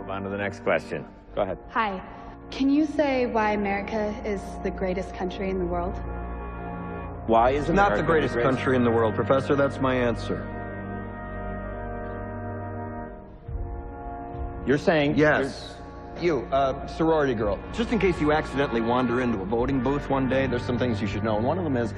Move on to the next question. Go ahead. Hi. Can you say why America is the greatest country in the world? Why is America not the greatest country in the world, Professor. That's my answer. You're saying... Yes. You, sorority girl, just in case you accidentally wander into a voting booth one day, there's some things you should know. And one of them is,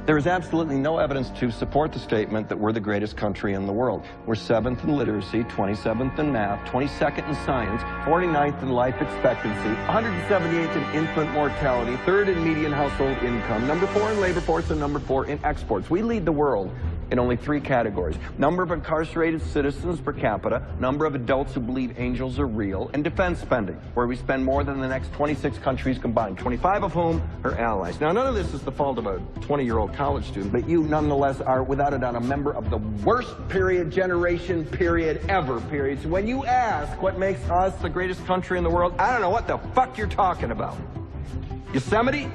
there is absolutely no evidence to support the statement that we're the greatest country in the world. We're 7th in literacy, 27th in math, 22nd in science, 49th in life expectancy, 178th in infant mortality, 3rd in median household income, number 4 in labor force, and number 4 in exports. We lead the world in only 3 categories: number of incarcerated citizens per capita, number of adults who believe angels are real, and defense spending, where we spend more than the next 26 countries combined, 25 of whom are allies. Now, none of this is the fault of a 20-year-old college student, but you nonetheless are, without a doubt, a member of the worst generation ever. So when you ask what makes us the greatest country in the world, I don't know what the fuck you're talking about. Yosemite?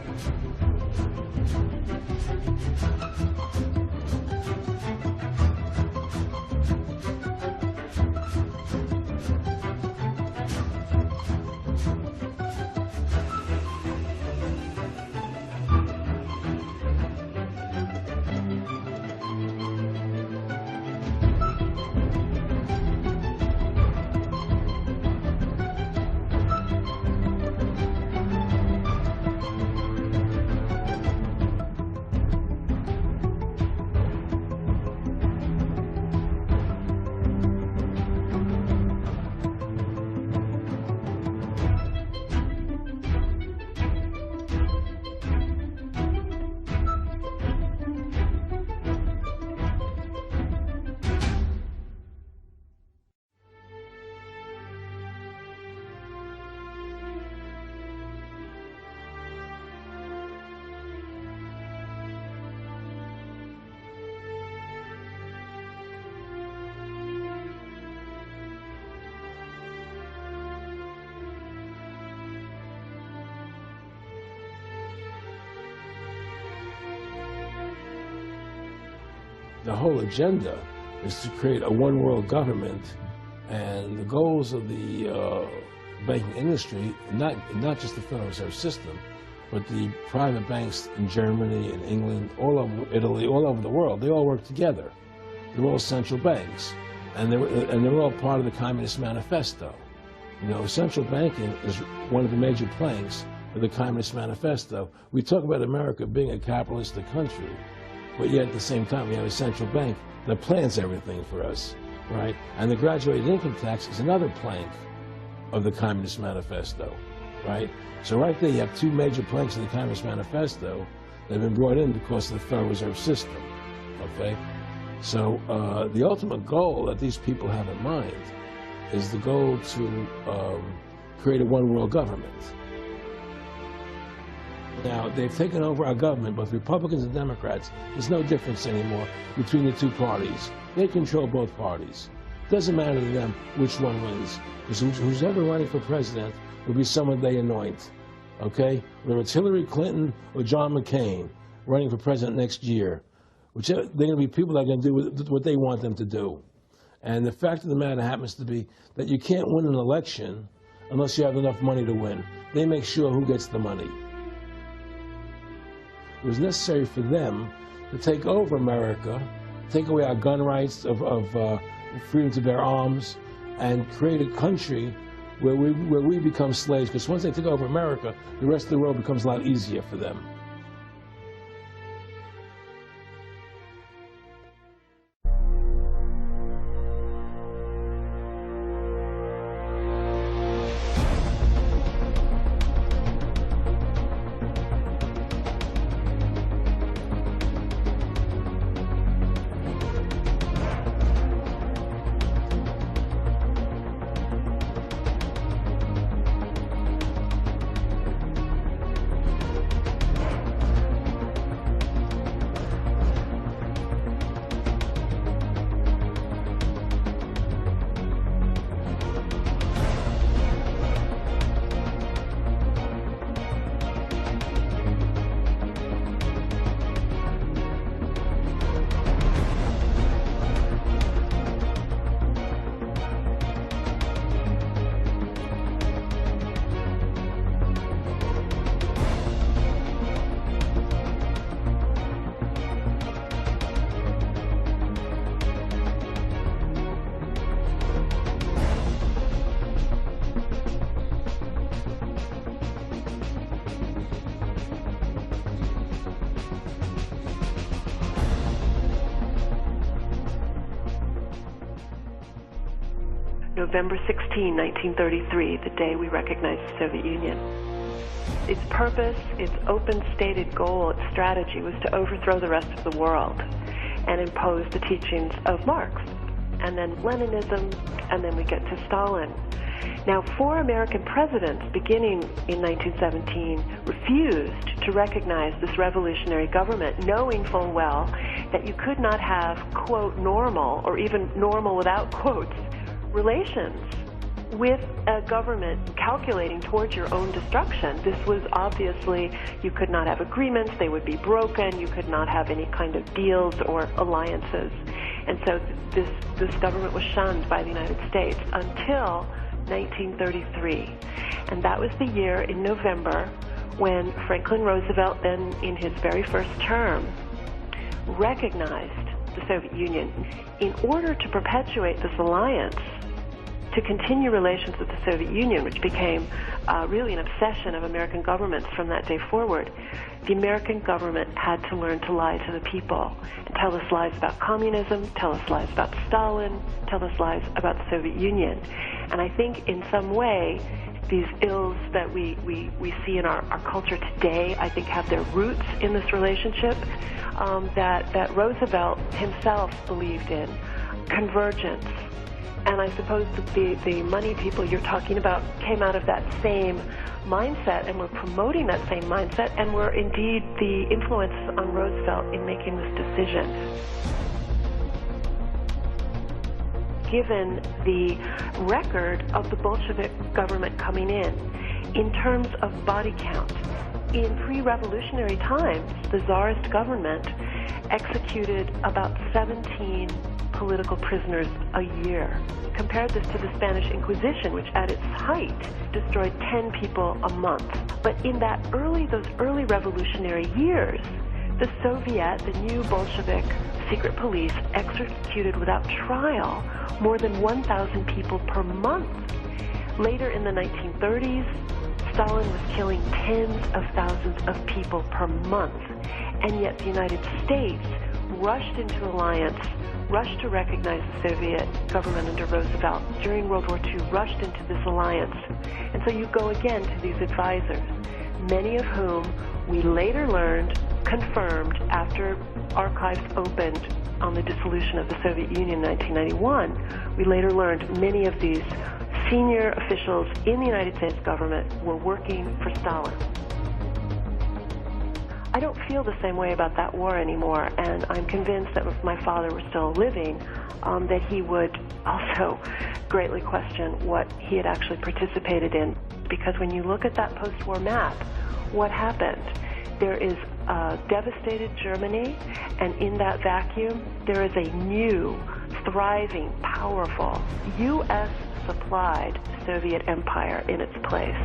The whole agenda is to create a one-world government, and the goals of the banking industry, not just the Federal Reserve System, but the private banks in Germany and England, all over Italy, all over the world, they all work together. They're all central banks, and they're all part of the Communist Manifesto. You know, central banking is one of the major planks of the Communist Manifesto. We talk about America being a capitalistic country, but yet at the same time we have a central bank that plans everything for us, right? And the graduated income tax is another plank of the Communist Manifesto, right? So right there you have 2 major planks of the Communist Manifesto that have been brought in because of the Federal Reserve System, okay? So the ultimate goal that these people have in mind is the goal to create a one-world government. Now, they've taken over our government, both Republicans and Democrats. There's no difference anymore between the 2 parties. They control both parties. It doesn't matter to them which one wins, because who's ever running for president will be someone they anoint, okay? Whether it's Hillary Clinton or John McCain running for president next year, they're going to be people that are going to do what they want them to do. And the fact of the matter happens to be that you can't win an election unless you have enough money to win. They make sure who gets the money. It was necessary for them to take over America, take away our gun rights of freedom to bear arms, and create a country where we become slaves. Because once they took over America, the rest of the world becomes a lot easier for them. November 16, 1933, the day we recognized the Soviet Union. Its purpose, its open stated goal, its strategy was to overthrow the rest of the world and impose the teachings of Marx, and then Leninism, and then we get to Stalin. Now, 4 American presidents, beginning in 1917, refused to recognize this revolutionary government, knowing full well that you could not have, quote, normal, or even normal without quotes, relations with a government calculating towards your own destruction. This was obviously, you could not have agreements, they would be broken, you could not have any kind of deals or alliances. And so this government was shunned by the United States until 1933. And that was the year in November when Franklin Roosevelt, then in his very first term, recognized the Soviet Union. In order to perpetuate this alliance, to continue relations with the Soviet Union, which became really an obsession of American governments from that day forward, the American government had to learn to lie to the people and tell us lies about communism, tell us lies about Stalin, tell us lies about the Soviet Union. And I think in some way, these ills that we see in our culture today, I think have their roots in this relationship that Roosevelt himself believed in, convergence. And I suppose the money people you're talking about came out of that same mindset, and were promoting that same mindset, and were indeed the influence on Roosevelt in making this decision. Given the record of the Bolshevik government coming in terms of body count, in pre-revolutionary times, the Tsarist government executed about 17 political prisoners a year. Compare this to the Spanish Inquisition, which at its height destroyed 10 people a month. But in those early revolutionary years, the Soviet, the new Bolshevik secret police, executed without trial more than 1,000 people per month. Later in the 1930s, Stalin was killing tens of thousands of people per month. And yet the United States rushed into alliance, rushed to recognize the Soviet government under Roosevelt during World War II, rushed into this alliance. And so you go again to these advisors, many of whom we later learned, confirmed after archives opened on the dissolution of the Soviet Union in 1991, we later learned many of these senior officials in the United States government were working for Stalin. I don't feel the same way about that war anymore, and I'm convinced that if my father were still living, that he would also greatly question what he had actually participated in. Because when you look at that post-war map, what happened? There is a devastated Germany, and in that vacuum, there is a new, thriving, powerful, U.S.-supplied Soviet empire in its place.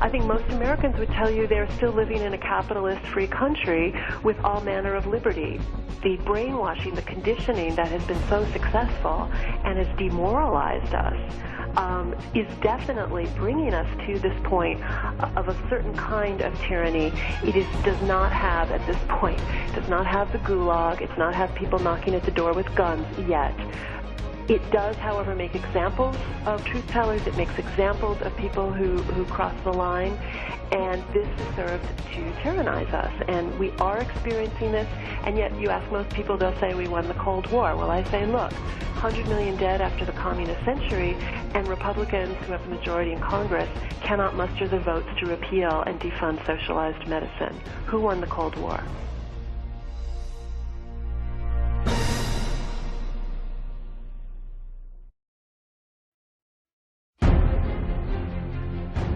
I think most Americans would tell you they're still living in a capitalist free country with all manner of liberty. The brainwashing, the conditioning that has been so successful and has demoralized us is definitely bringing us to this point of a certain kind of tyranny. It does not have, at this point, does not have the gulag, it's not have people knocking at the door with guns yet. It does, however, make examples of truth tellers. It makes examples of people who cross the line, and this has served to tyrannize us. And we are experiencing this, and yet you ask most people, they'll say we won the Cold War. Well, I say, look, 100 million dead after the communist century, and Republicans who have the majority in Congress cannot muster the votes to repeal and defund socialized medicine. Who won the Cold War?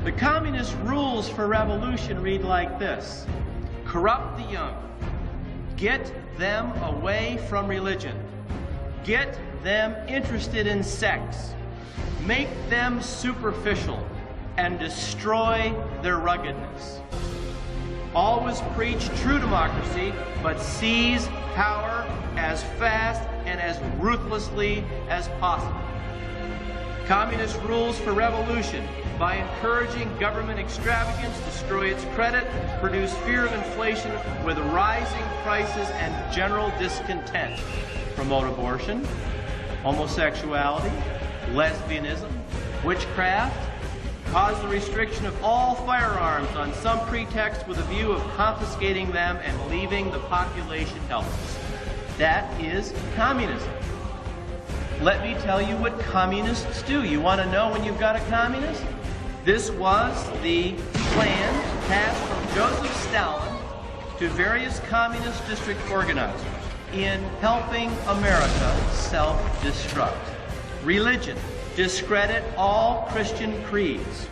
The communist rules for revolution read like this: corrupt the young, get them away from religion, get them interested in sex, make them superficial, and destroy their ruggedness. Always preach true democracy, but seize power as fast and as ruthlessly as possible. Communist rules for revolution by encouraging government extravagance, destroy its credit, produce fear of inflation with rising prices and general discontent. Promote abortion, homosexuality, lesbianism, witchcraft, cause the restriction of all firearms on some pretext with a view of confiscating them and leaving the population helpless. That is communism. Let me tell you what communists do. You want to know when you've got a communist? This was the plan passed from Joseph Stalin to various communist district organizers in helping America self-destruct. Religion. Discredit all Christian creeds.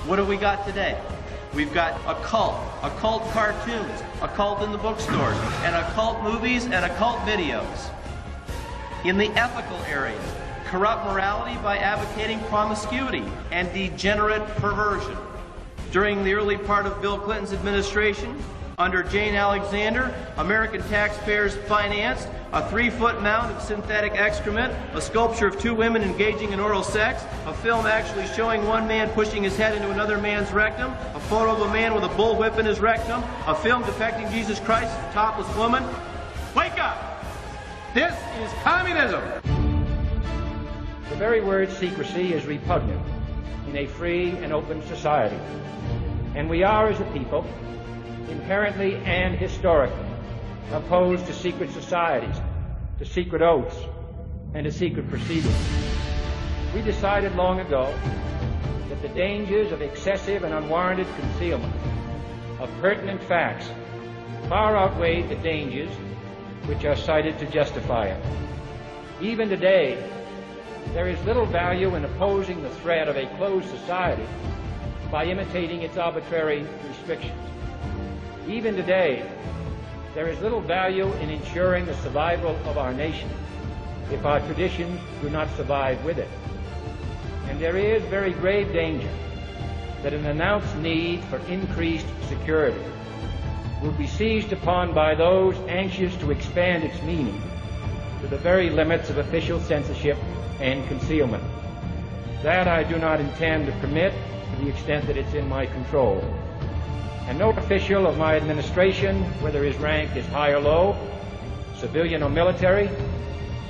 What have we got today? We've got occult cartoons, occult in the bookstores, and occult movies and occult videos. In the ethical area, corrupt morality by advocating promiscuity and degenerate perversion. During the early part of Bill Clinton's administration, under Jane Alexander, American taxpayers financed a 3-foot mound of synthetic excrement, a sculpture of 2 women engaging in oral sex, a film actually showing one man pushing his head into another man's rectum, a photo of a man with a bullwhip in his rectum, a film depicting Jesus Christ as a topless woman. Wake up! This is communism! The very word secrecy is repugnant in a free and open society. And we are, as a people, inherently and historically opposed to secret societies, to secret oaths, and to secret proceedings. We decided long ago that the dangers of excessive and unwarranted concealment of pertinent facts far outweighed the dangers which are cited to justify it. Even today, there is little value in opposing the threat of a closed society by imitating its arbitrary restrictions. Even today, there is little value in ensuring the survival of our nation if our traditions do not survive with it. And there is very grave danger that an announced need for increased security will be seized upon by those anxious to expand its meaning to the very limits of official censorship and concealment. That I do not intend to permit to the extent that it's in my control. And no official of my administration, whether his rank is high or low, civilian or military,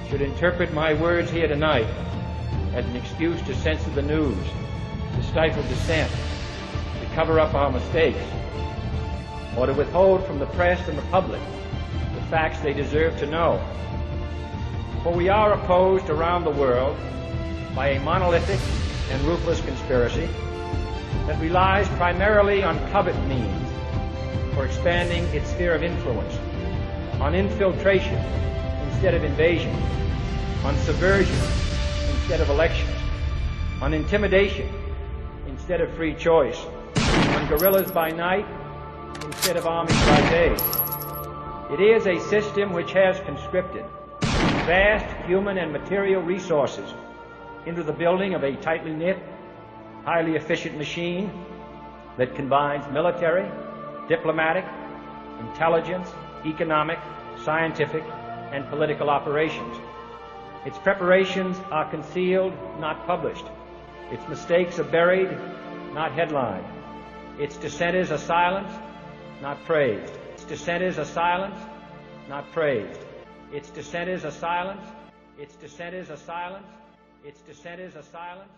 should interpret my words here tonight as an excuse to censor the news, to stifle dissent, to cover up our mistakes, or to withhold from the press and the public the facts they deserve to know. For we are opposed around the world by a monolithic and ruthless conspiracy that relies primarily on covert means for expanding its sphere of influence, on infiltration instead of invasion, on subversion instead of elections, on intimidation instead of free choice, on guerrillas by night instead of armies by day. It is a system which has conscripted vast human and material resources into the building of a tightly knit, highly efficient machine that combines military, diplomatic, intelligence, economic, scientific, and political operations. Its preparations are concealed, not published. Its mistakes are buried, not headlined. Its dissenters are silenced, not praised. Its dissenters are silenced, not praised. Its dissenters are silenced. Its dissenters are silenced. Its dissenters are silenced.